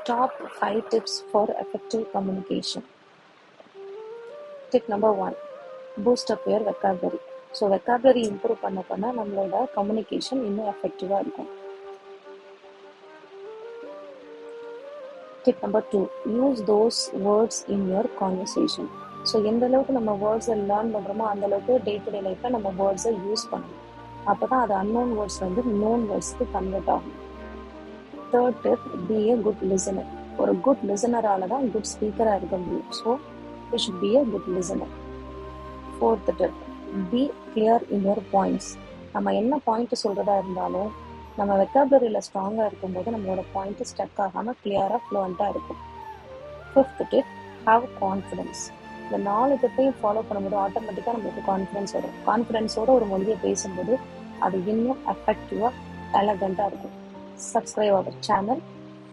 Top 5 tips for effective communication. Tip number 1, boost up your vocabulary. So vocabulary improve பண்ண நம்மளோட communication இன்னும் எஃபெக்டிவாக இருக்கும். Tip number 2, use those words in your conversation. So எந்த அளவுக்கு நம்ம வேர்ட்ஸை லேர்ன் பண்ணுறோமோ அந்த அளவுக்கு டே டு டே லைஃப்பில் நம்ம வேர்ட்ஸை யூஸ் பண்ணணும். அப்போ தான் அது அன்னோன் வேர்ட்ஸ் நோன் வேர்ட்ஸ்க்கு கன்வெர்ட் ஆகும். Third tip, be a good listener. ஒரு குட் லிசனரால தான் குட் ஸ்பீக்கராக இருக்க முடியும். So you should be a good listener. Fourth tip, be clear in your points. நம்ம என்ன பாயிண்ட் சொல்கிறதா இருந்தாலும் நம்ம வெக்காபுலரியில் ஸ்ட்ராங்காக இருக்கும்போது நம்மளோட பாயிண்ட்டு ஸ்டக் ஆகாமல் கிளியராக ஃப்ளூவண்ட்டாக இருக்கும். Fifth tip, have confidence. இந்த 4 டிப்பையும் ஃபாலோ பண்ணும்போது ஆட்டோமேட்டிக்காக நம்மளுக்கு கான்ஃபிடென்ஸ் வரும். கான்ஃபிடென்ஸோட ஒரு மொழியை பேசும்போது அது இன்னும் எஃபெக்டிவாக எலகண்ட்டாக இருக்கும். Subscribe our channel.